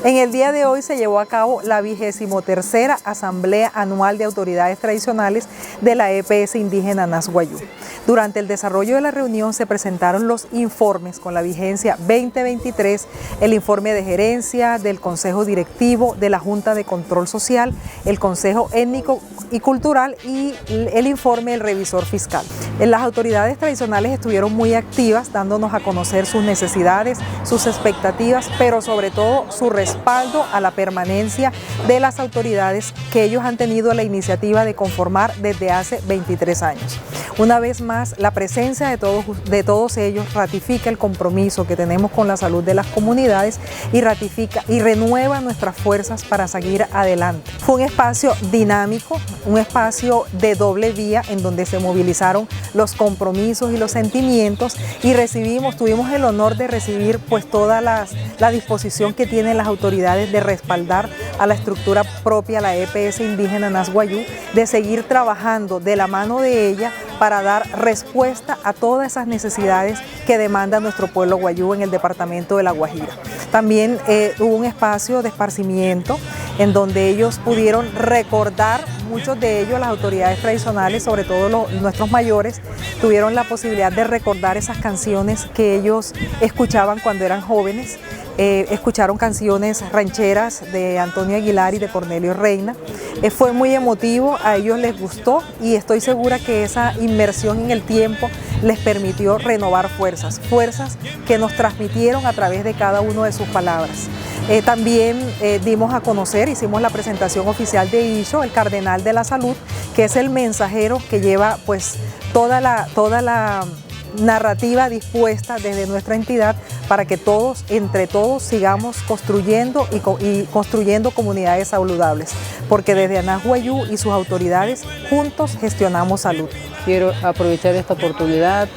En el día de hoy se llevó a cabo la 23ª Asamblea Anual de Autoridades Tradicionales de la EPS Indígena Nas Wayuu. Durante el desarrollo de la reunión se presentaron los informes con la vigencia 2023, el informe de gerencia, del Consejo Directivo, de la Junta de Control Social, el Consejo Étnico y Cultural y el informe del Revisor Fiscal. Las autoridades tradicionales estuvieron muy activas, dándonos a conocer sus necesidades, sus expectativas, pero sobre todo su respaldo a la permanencia de las autoridades que ellos han tenido la iniciativa de conformar desde hace 23 años. Una vez más, la presencia de todos ellos ratifica el compromiso que tenemos con la salud de las comunidades y ratifica y renueva nuestras fuerzas para seguir adelante. Fue un espacio dinámico, un espacio de doble vía en donde se movilizaron los compromisos y los sentimientos y tuvimos el honor de recibir pues toda la disposición que tienen las autoridades de respaldar a la estructura propia, la EPS Indígena Nas Wayuu, de seguir trabajando de la mano de ella para dar respuesta a todas esas necesidades que demanda nuestro pueblo wayuu en el departamento de La Guajira. También hubo un espacio de esparcimiento en donde ellos pudieron recordar, muchos de ellos, las autoridades tradicionales, sobre todo nuestros mayores, tuvieron la posibilidad de recordar esas canciones que ellos escuchaban cuando eran jóvenes. Escucharon canciones rancheras de Antonio Aguilar y de Cornelio Reina. Fue muy emotivo, a ellos les gustó y estoy segura que esa inmersión en el tiempo les permitió renovar fuerzas que nos transmitieron a través de cada una de sus palabras. También dimos a conocer, hicimos la presentación oficial de Isho, el Cardenal de la Salud, que es el mensajero que lleva pues toda la narrativa dispuesta desde nuestra entidad para que todos, entre todos, sigamos construyendo y construyendo comunidades saludables, porque desde Nas Wayuu y sus autoridades juntos gestionamos salud. Quiero aprovechar esta oportunidad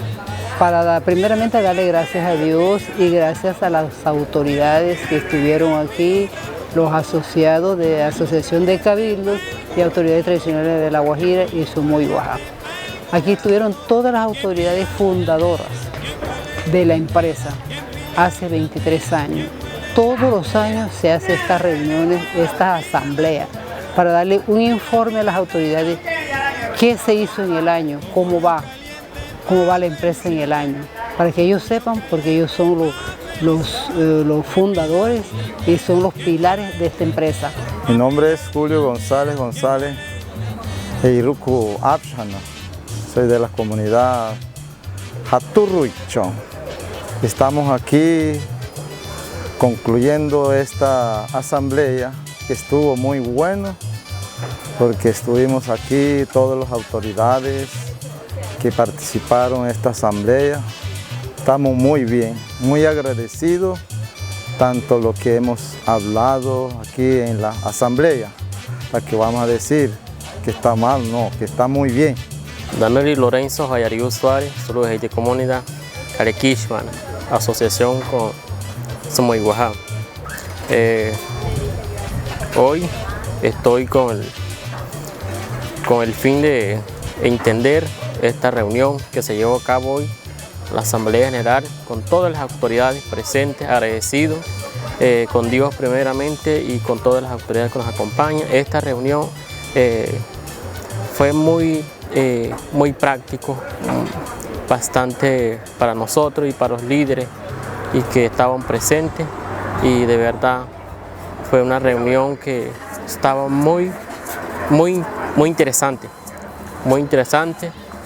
para primeramente darle gracias a Dios y gracias a las autoridades que estuvieron aquí, los asociados de Asociación de Cabildos y Autoridades Tradicionales de La Guajira y Sumoy, Oaxaca. Aquí estuvieron todas las autoridades fundadoras de la empresa hace 23 años. Todos los años se hacen estas reuniones, estas asambleas, para darle un informe a las autoridades qué se hizo en el año, cómo va la empresa en el año, para que ellos sepan, porque ellos son los fundadores y son los pilares de esta empresa. Mi nombre es Julio González Eiruku Abshana. Soy de la comunidad Haturruichón. Estamos aquí concluyendo esta asamblea que estuvo muy bueno porque estuvimos aquí todas las autoridades que participaron en esta asamblea. Estamos muy bien, muy agradecidos tanto lo que hemos hablado aquí en la asamblea, para que vamos a decir que está mal, no, que está muy bien. Dameli Lorenzo Jayariu Suárez, solo de comunidad Arequishman, asociación con Sumoy, Oaxaca. Hoy estoy con el fin de entender esta reunión que se llevó a cabo hoy, la Asamblea General, con todas las autoridades presentes, agradecidos con Dios primeramente y con todas las autoridades que nos acompañan. Esta reunión fue muy práctico, bastante para nosotros y para los líderes y que estaban presentes, y de verdad fue una reunión que estaba muy interesante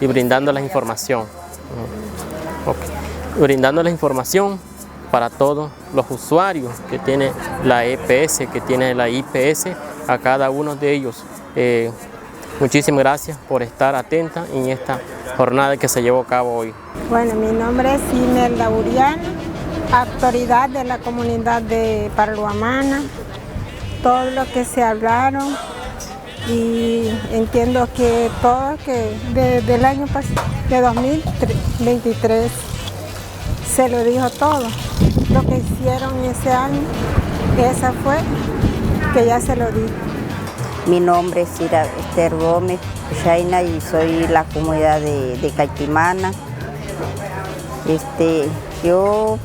y brindando la información. Brindando la información para todos los usuarios que tiene la EPS, que tiene la IPS, a cada uno de ellos. Muchísimas gracias por estar atenta en esta jornada que se llevó a cabo hoy. Bueno, mi nombre es Imelda Urián, autoridad de la comunidad de Parluamana. Todo lo que se hablaron y entiendo que todo desde el año pasado, de 2023, se lo dijo todo. Lo que hicieron ese año, esa fue que ya se lo dijo. Mi nombre es Ira Esther Gómez Shaina y soy la comunidad de Caitimana. Yo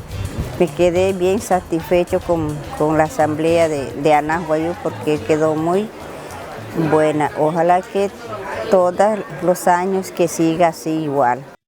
Me quedé bien satisfecho con la asamblea de Anás Guayú porque quedó muy buena. Ojalá que todos los años que siga así igual.